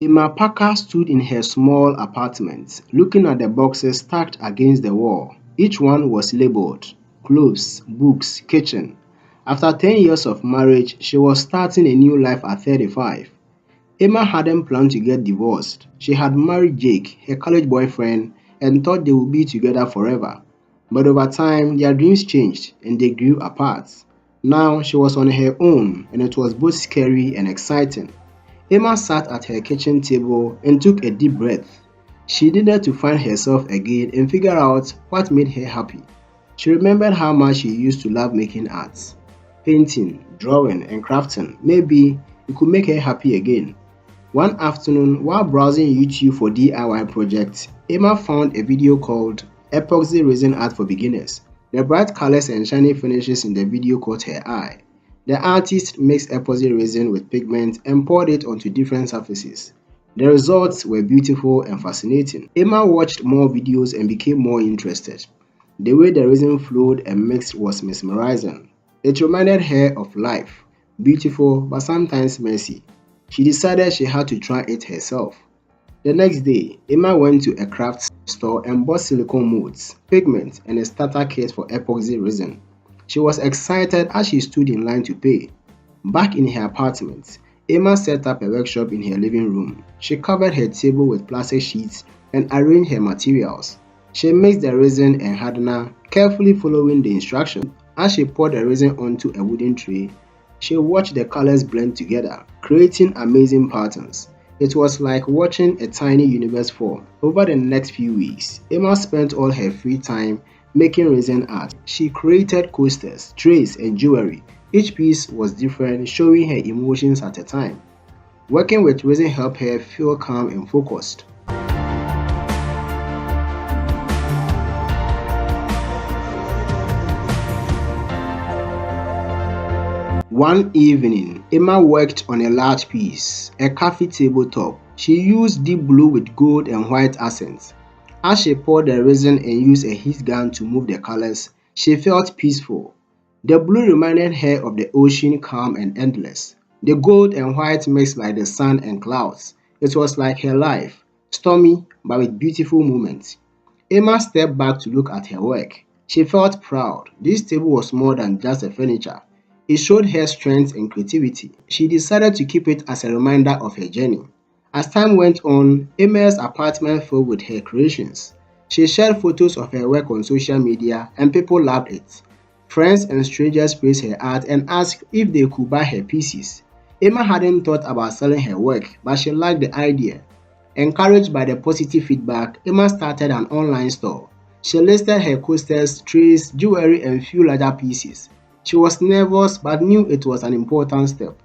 Emma Parker stood in her small apartment, looking at the boxes stacked against the wall. Each one was labeled clothes, books, kitchen. After 10 years of marriage, she was starting a new life at 35. Emma hadn't planned to get divorced. She had married Jake, her college boyfriend, and thought they would be together forever. But over time, their dreams changed and they grew apart. Now she was on her own, and it was both scary and exciting. Emma sat at her kitchen table and took a deep breath. She needed to find herself again and figure out what made her happy. She remembered how much she used to love making art, painting, drawing, and crafting. Maybe it could make her happy again. One afternoon, while browsing YouTube for DIY projects, Emma found a video called Epoxy Resin Art for Beginners. The bright colors and shiny finishes in the video caught her eye. The artist mixed epoxy resin with pigment and poured it onto different surfaces. The results were beautiful and fascinating. Emma watched more videos and became more interested. The way the resin flowed and mixed was mesmerizing. It reminded her of life, beautiful but sometimes messy. She decided she had to try it herself. The next day, Emma went to a craft store and bought silicone molds, pigment, and a starter kit for epoxy resin. She was excited as she stood in line to pay. Back in her apartment, Emma set up a workshop in her living room. She covered her table with plastic sheets and arranged her materials. She mixed the resin and hardener, carefully following the instructions. As she poured the resin onto a wooden tray, she watched the colors blend together, creating amazing patterns. It was like watching a tiny universe form. Over the next few weeks, Emma spent all her free time making resin art. She created coasters, trays, and jewelry. Each piece was different, showing her emotions at a time. Working with resin helped her feel calm and focused. One evening, Emma worked on a large piece, a coffee tabletop. She used deep blue with gold and white accents. As she poured the resin and used a heat gun to move the colors, she felt peaceful. The blue reminded her of the ocean, calm and endless. The gold and white mixed like the sun and clouds. It was like her life, stormy but with beautiful moments. Emma stepped back to look at her work. She felt proud. This table was more than just a furniture. It showed her strength and creativity. She decided to keep it as a reminder of her journey. As time went on, Emma's apartment filled with her creations. She shared photos of her work on social media and people loved it. Friends and strangers praised her art and asked if they could buy her pieces. Emma hadn't thought about selling her work, but she liked the idea. Encouraged by the positive feedback, Emma started an online store. She listed her coasters, trays, jewelry, and few larger pieces. She was nervous but knew it was an important step.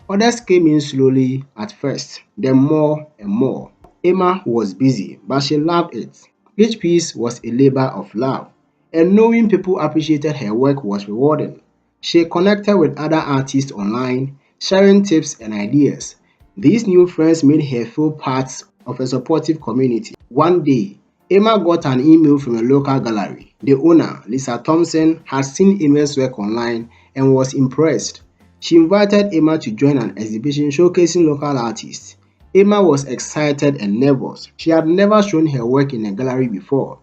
Others came in slowly at first, then more and more. Emma was busy, but she loved it. Each piece was a labor of love, and knowing people appreciated her work was rewarding. She connected with other artists online, sharing tips and ideas. These new friends made her feel part of a supportive community. One day, Emma got an email from a local gallery. The owner, Lisa Thompson, had seen Emma's work online and was impressed. She invited Emma to join an exhibition showcasing local artists. Emma was excited and nervous. She had never shown her work in a gallery before.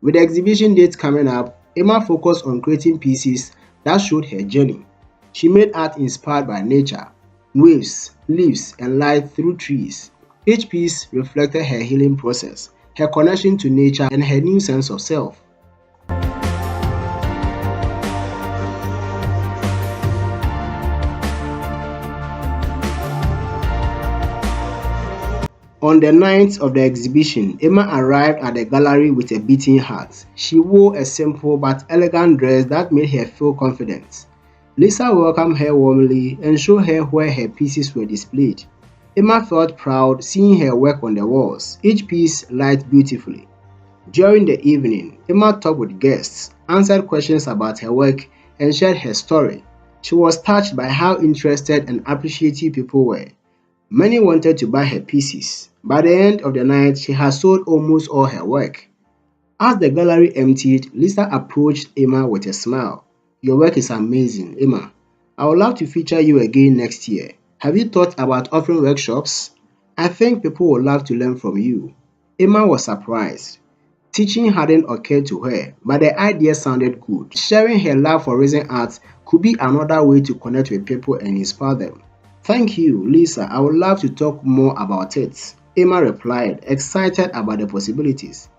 With the exhibition date coming up, Emma focused on creating pieces that showed her journey. She made art inspired by nature, waves, leaves, and light through trees. Each piece reflected her healing process, her connection to nature, and her new sense of self. On the night of the exhibition, Emma arrived at the gallery with a beating heart. She wore a simple but elegant dress that made her feel confident. Lisa welcomed her warmly and showed her where her pieces were displayed. Emma felt proud seeing her work on the walls, each piece light beautifully. During the evening, Emma talked with guests, answered questions about her work, and shared her story. She was touched by how interested and appreciative people were. Many wanted to buy her pieces. By the end of the night, she had sold almost all her work. As the gallery emptied, Lisa approached Emma with a smile. "Your work is amazing, Emma. I would love to feature you again next year. Have you thought about offering workshops?" I think people would love to learn from you. Emma was surprised. Teaching hadn't occurred to her, but the idea sounded good. Sharing her love for resin art could be another way to connect with people and inspire them. Thank you, Lisa. I would love to talk more about it. Emma replied, excited about the possibilities.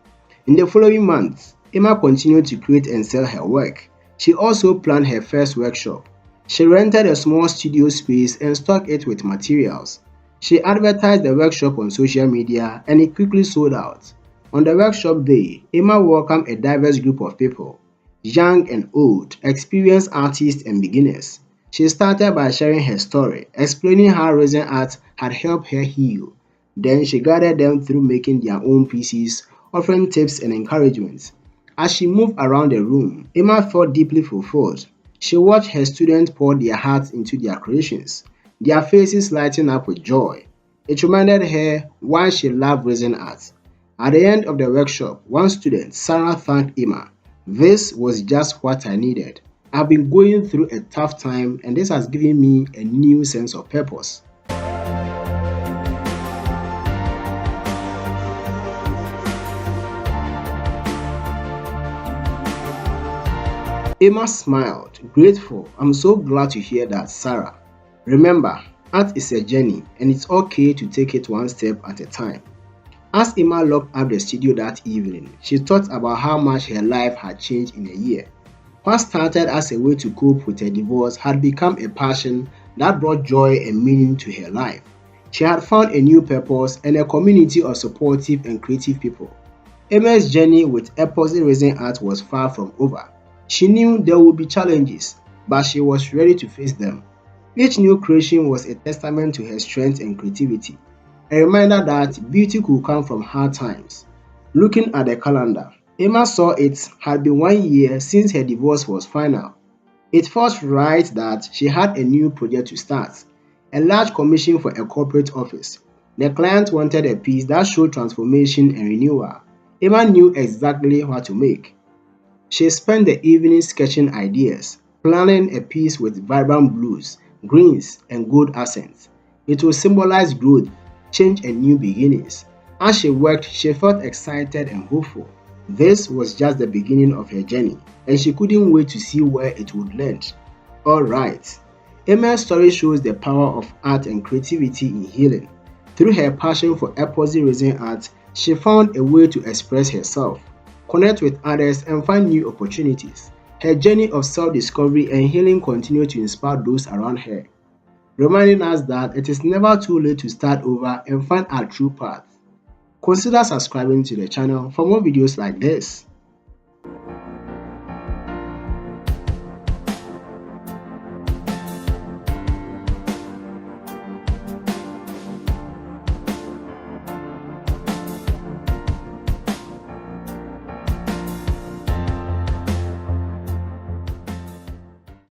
In the following months, Emma continued to create and sell her work. She also planned her first workshop. She rented a small studio space and stocked it with materials. She advertised the workshop on social media and it quickly sold out. On the workshop day, Emma welcomed a diverse group of people, young and old, experienced artists and beginners. She started by sharing her story, explaining how resin art had helped her heal. Then she guided them through making their own pieces, offering tips and encouragement. As she moved around the room, Emma felt deeply fulfilled. She watched her students pour their hearts into their creations, their faces lighting up with joy. It reminded her why she loved resin art. At the end of the workshop, one student, Sarah, thanked Emma. This was just what I needed. I've been going through a tough time and this has given me a new sense of purpose. Emma smiled, grateful. I'm so glad to hear that, Sarah. Remember, art is a journey and it's okay to take it one step at a time. As Emma locked up the studio that evening, she thought about how much her life had changed in a year. What started as a way to cope with her divorce had become a passion that brought joy and meaning to her life. She had found a new purpose and a community of supportive and creative people. Emma's journey with Epoxy Resin art was far from over. She knew there would be challenges, but she was ready to face them. Each new creation was a testament to her strength and creativity, a reminder that beauty could come from hard times. Looking at the calendar, Emma saw it had been 1 year since her divorce was final. It felt right that she had a new project to start, a large commission for a corporate office. The client wanted a piece that showed transformation and renewal. Emma knew exactly what to make. She spent the evening sketching ideas, planning a piece with vibrant blues, greens, and gold accents. It would symbolize growth, change, and new beginnings. As she worked, she felt excited and hopeful. This was just the beginning of her journey, and she couldn't wait to see where it would lead. Alright, Emma's story shows the power of art and creativity in healing. Through her passion for epoxy resin art, she found a way to express herself, connect with others, and find new opportunities. Her journey of self-discovery and healing continued to inspire those around her, reminding us that it is never too late to start over and find our true path. Consider subscribing to the channel for more videos like this.